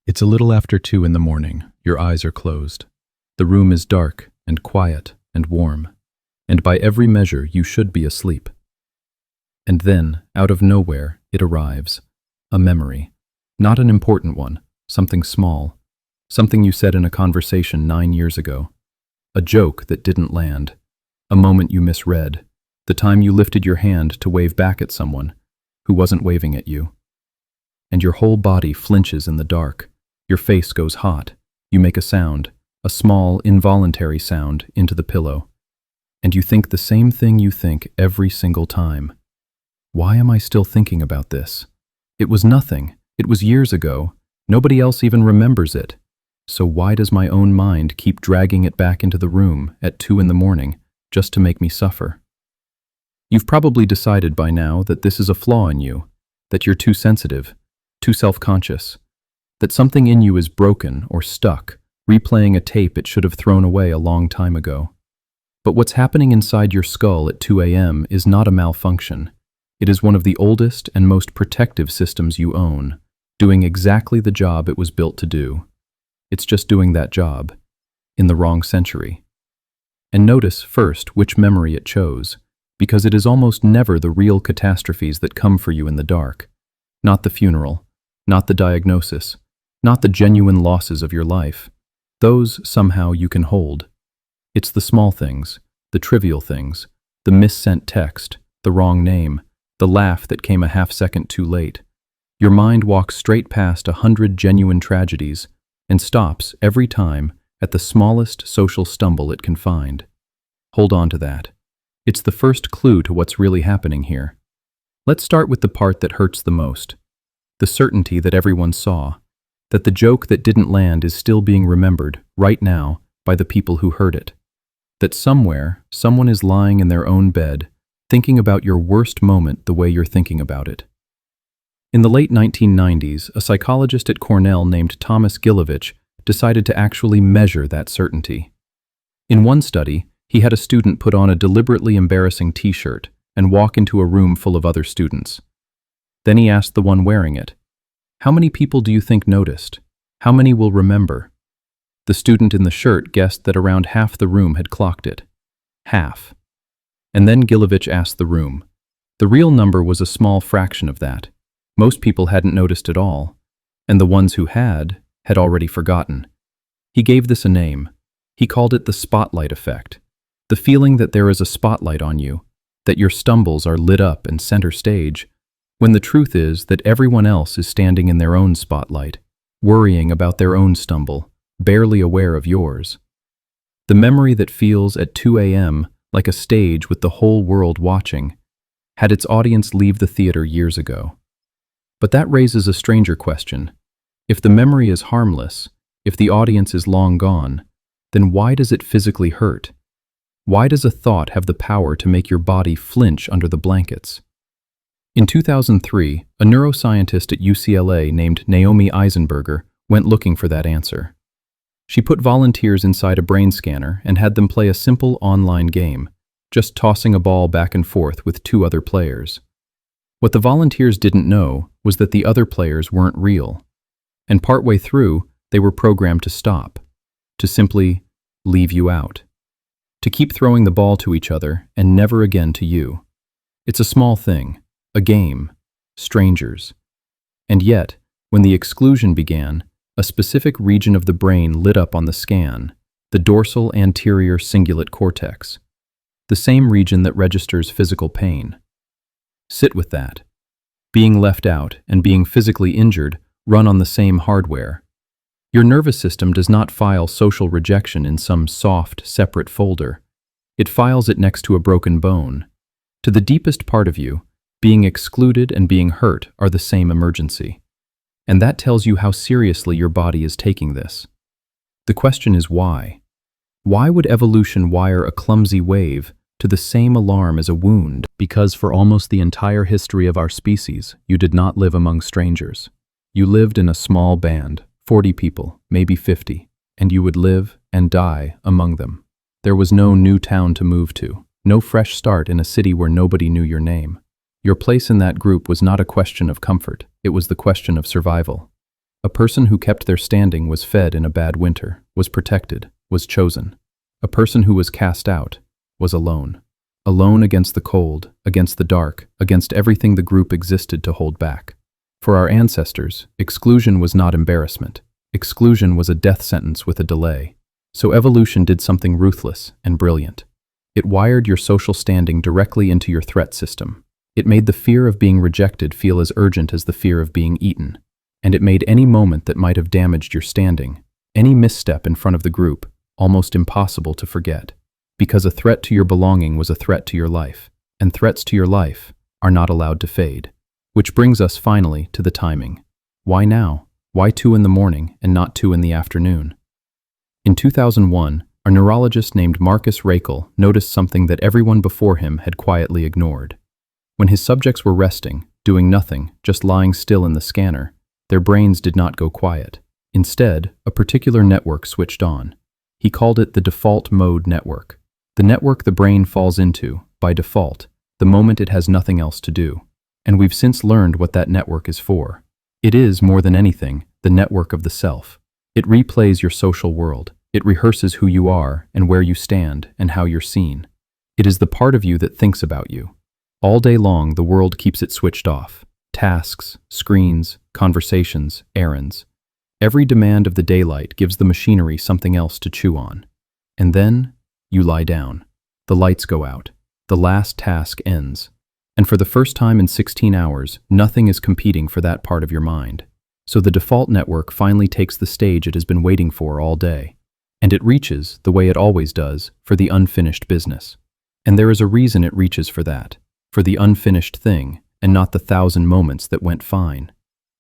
It's a little after 2 in the morning. Your eyes are closed. The room is dark and quiet and warm, and by every measure you should be asleep. And then, out of nowhere, it arrives. A memory. Not an important one, something small. Something you said in a conversation 9 years ago. A joke that didn't land. A moment you misread. The time you lifted your hand to wave back at someone who wasn't waving at you. And your whole body flinches in the dark. Your face goes hot. You make a sound, a small, involuntary sound, into the pillow. And you think the same thing you think every single time. Why am I still thinking about this? It was nothing. It was years ago. Nobody else even remembers it. So why does my own mind keep dragging it back into the room at 2 in the morning just to make me suffer? You've probably decided by now that this is a flaw in you, that you're too sensitive, too self-conscious, that something in you is broken or stuck, replaying a tape it should have thrown away a long time ago. But what's happening inside your skull at 2 a.m. is not a malfunction. It is one of the oldest and most protective systems you own, doing exactly the job it was built to do. It's just doing that job, in the wrong century. And notice first which memory it chose, because it is almost never the real catastrophes that come for you in the dark. Not the funeral, not the diagnosis, not the genuine losses of your life. Those, somehow, you can hold. It's the small things, the trivial things, the missent text, the wrong name, the laugh that came a half-second too late. Your mind walks straight past 100 genuine tragedies and stops every time at the smallest social stumble it can find. Hold on to that. It's the first clue to what's really happening here. Let's start with the part that hurts the most. The certainty that everyone saw, that the joke that didn't land is still being remembered, right now, by the people who heard it. That somewhere, someone is lying in their own bed, thinking about your worst moment the way you're thinking about it. In the late 1990s, a psychologist at Cornell named Thomas Gilovich decided to actually measure that certainty. In one study, he had a student put on a deliberately embarrassing t-shirt and walk into a room full of other students. Then he asked the one wearing it, "How many people do you think noticed? How many will remember?" The student in the shirt guessed that around half the room had clocked it. Half. And then Gilovich asked the room. The real number was a small fraction of that. Most people hadn't noticed at all, and the ones who had already forgotten. He gave this a name. He called it the spotlight effect. The feeling that there is a spotlight on you, that your stumbles are lit up and center stage, when the truth is that everyone else is standing in their own spotlight, worrying about their own stumble, barely aware of yours. The memory that feels at 2 a.m. like a stage with the whole world watching had its audience leave the theater years ago. But that raises a stranger question. If the memory is harmless, if the audience is long gone, then why does it physically hurt? Why does a thought have the power to make your body flinch under the blankets? In 2003, a neuroscientist at UCLA named Naomi Eisenberger went looking for that answer. She put volunteers inside a brain scanner and had them play a simple online game, just tossing a ball back and forth with 2 other players. What the volunteers didn't know was that the other players weren't real, and partway through, they were programmed to stop, to simply leave you out, to keep throwing the ball to each other and never again to you. It's a small thing, a game, strangers. And yet, when the exclusion began, a specific region of the brain lit up on the scan, the dorsal anterior cingulate cortex, the same region that registers physical pain. Sit with that. Being left out and being physically injured run on the same hardware. Your nervous system does not file social rejection in some soft, separate folder. It files it next to a broken bone. To the deepest part of you, being excluded and being hurt are the same emergency. And that tells you how seriously your body is taking this. The question is why? Why would evolution wire a clumsy wave to the same alarm as a wound? Because for almost the entire history of our species, you did not live among strangers. You lived in a small band, 40 people, maybe 50, and you would live and die among them. There was no new town to move to, no fresh start in a city where nobody knew your name. Your place in that group was not a question of comfort, it was the question of survival. A person who kept their standing was fed in a bad winter, was protected, was chosen. A person who was cast out was alone. Alone against the cold, against the dark, against everything the group existed to hold back. For our ancestors, exclusion was not embarrassment. Exclusion was a death sentence with a delay. So evolution did something ruthless and brilliant. It wired your social standing directly into your threat system. It made the fear of being rejected feel as urgent as the fear of being eaten. And it made any moment that might have damaged your standing, any misstep in front of the group, almost impossible to forget. Because a threat to your belonging was a threat to your life, and threats to your life are not allowed to fade. Which brings us finally to the timing. Why now? Why 2 in the morning and not 2 in the afternoon? In 2001, a neurologist named Marcus Rakel noticed something that everyone before him had quietly ignored. When his subjects were resting, doing nothing, just lying still in the scanner, their brains did not go quiet. Instead, a particular network switched on. He called it the default mode network. The network the brain falls into, by default, the moment it has nothing else to do. And we've since learned what that network is for. It is, more than anything, the network of the self. It replays your social world. It rehearses who you are and where you stand and how you're seen. It is the part of you that thinks about you. All day long, the world keeps it switched off. Tasks, screens, conversations, errands. Every demand of the daylight gives the machinery something else to chew on. And then, you lie down. The lights go out. The last task ends. And for the first time in 16 hours, nothing is competing for that part of your mind. So the default network finally takes the stage it has been waiting for all day. And it reaches, the way it always does, for the unfinished business. And there is a reason it reaches for that, for the unfinished thing, and not the 1,000 moments that went fine.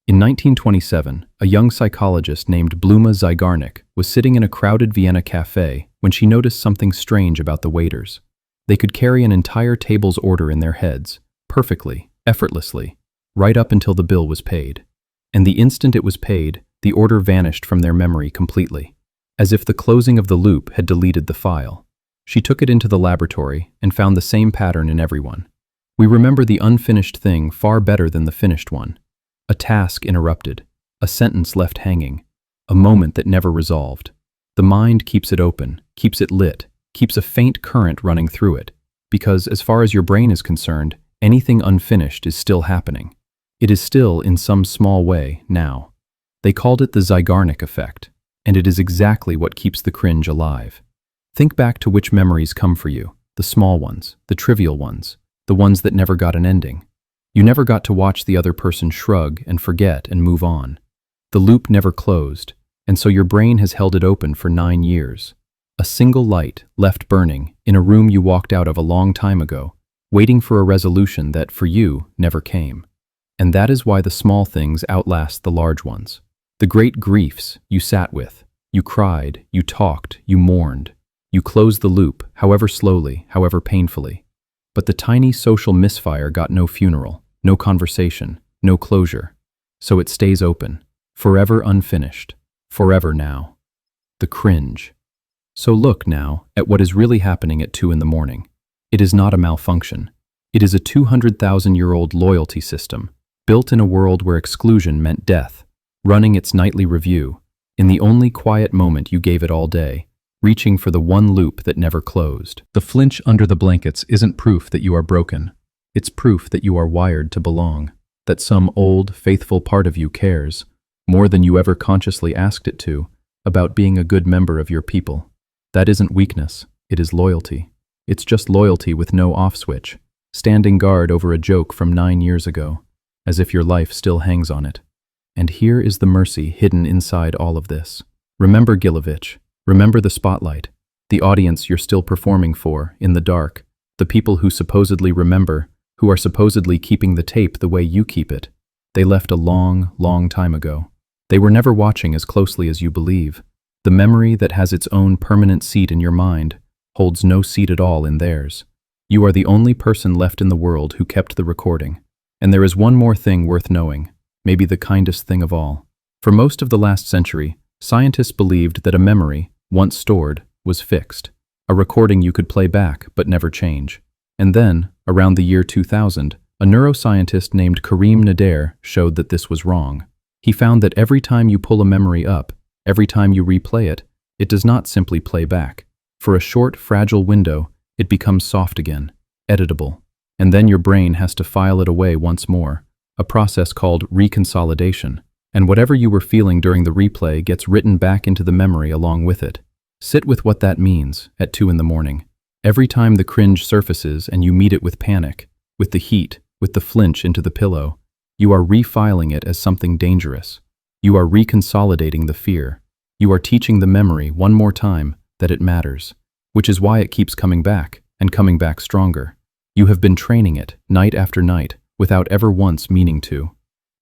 In 1927, a young psychologist named Bluma Zygarnik was sitting in a crowded Vienna cafe when she noticed something strange about the waiters. They could carry an entire table's order in their heads, perfectly, effortlessly, right up until the bill was paid. And the instant it was paid, the order vanished from their memory completely, as if the closing of the loop had deleted the file. She took it into the laboratory and found the same pattern in everyone. We remember the unfinished thing far better than the finished one. A task interrupted, a sentence left hanging, a moment that never resolved. The mind keeps it open, keeps it lit, keeps a faint current running through it, because as far as your brain is concerned, anything unfinished is still happening. It is still, in some small way, now. They called it the Zygarnik effect, and it is exactly what keeps the cringe alive. Think back to which memories come for you, the small ones, the trivial ones, the ones that never got an ending. You never got to watch the other person shrug and forget and move on. The loop never closed, and so your brain has held it open for 9 years. A single light left burning in a room you walked out of a long time ago, waiting for a resolution that, for you, never came. And that is why the small things outlast the large ones. The great griefs you sat with, you cried, you talked, you mourned. You closed the loop, however slowly, however painfully. But the tiny social misfire got no funeral, no conversation, no closure. So it stays open, forever unfinished, forever now. The cringe. So look now at what is really happening at 2 in the morning. It is not a malfunction. It is a 200,000-year-old loyalty system, built in a world where exclusion meant death, running its nightly review, in the only quiet moment you gave it all day, reaching for the one loop that never closed. The flinch under the blankets isn't proof that you are broken. It's proof that you are wired to belong, that some old, faithful part of you cares, more than you ever consciously asked it to, about being a good member of your people. That isn't weakness, it is loyalty. It's just loyalty with no off switch, standing guard over a joke from 9 years ago, as if your life still hangs on it. And here is the mercy hidden inside all of this. Remember Gilovich. Remember the spotlight, the audience you're still performing for, in the dark, the people who supposedly remember, who are supposedly keeping the tape the way you keep it. They left a long, long time ago. They were never watching as closely as you believe. The memory that has its own permanent seat in your mind holds no seat at all in theirs. You are the only person left in the world who kept the recording. And there is one more thing worth knowing, maybe the kindest thing of all. For most of the last century, scientists believed that a memory, once stored, was fixed, a recording you could play back but never change. And then, around the year 2000, a neuroscientist named Karim Nader showed that this was wrong. He found that every time you pull a memory up, every time you replay it, it does not simply play back. For a short, fragile window, it becomes soft again, editable, and then your brain has to file it away once more, a process called reconsolidation, and whatever you were feeling during the replay gets written back into the memory along with it. Sit with what that means at 2 in the morning. Every time the cringe surfaces and you meet it with panic, with the heat, with the flinch into the pillow, you are refiling it as something dangerous. You are reconsolidating the fear. You are teaching the memory one more time that it matters, which is why it keeps coming back and coming back stronger. You have been training it night after night without ever once meaning to.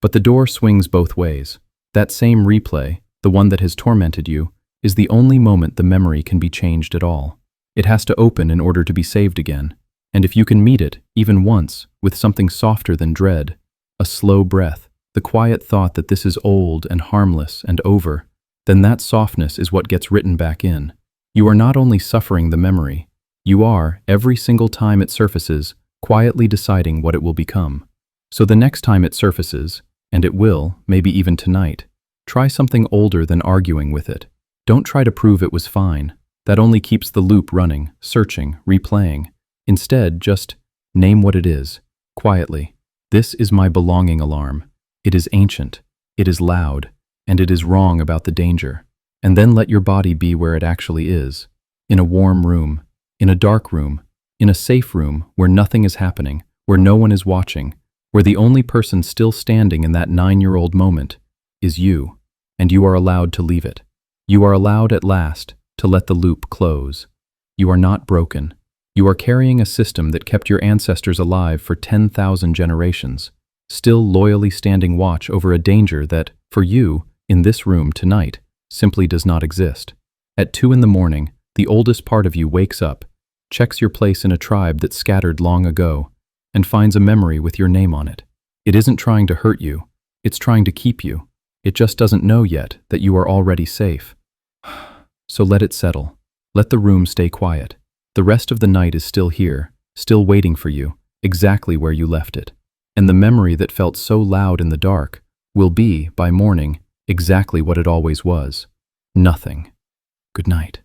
But the door swings both ways. That same replay, the one that has tormented you, is the only moment the memory can be changed at all. It has to open in order to be saved again. And if you can meet it, even once, with something softer than dread, a slow breath, the quiet thought that this is old and harmless and over, then that softness is what gets written back in. You are not only suffering the memory, you are, every single time it surfaces, quietly deciding what it will become. So the next time it surfaces, and it will, maybe even tonight, try something older than arguing with it. Don't try to prove it was fine. That only keeps the loop running, searching, replaying. Instead, just name what it is, quietly. This is my belonging alarm. It is ancient, it is loud, and it is wrong about the danger. And then let your body be where it actually is. In a warm room, in a dark room, in a safe room where nothing is happening, where no one is watching, where the only person still standing in that 9-year-old moment is you, and you are allowed to leave it. You are allowed at last to let the loop close. You are not broken. You are carrying a system that kept your ancestors alive for 10,000 generations, still loyally standing watch over a danger that, for you, in this room tonight, simply does not exist. At 2 in the morning, the oldest part of you wakes up, checks your place in a tribe that scattered long ago, and finds a memory with your name on it. It isn't trying to hurt you, it's trying to keep you. It just doesn't know yet that you are already safe. So let it settle. Let the room stay quiet. The rest of the night is still here, still waiting for you, exactly where you left it. And the memory that felt so loud in the dark will be, by morning, exactly what it always was. Nothing. Good night.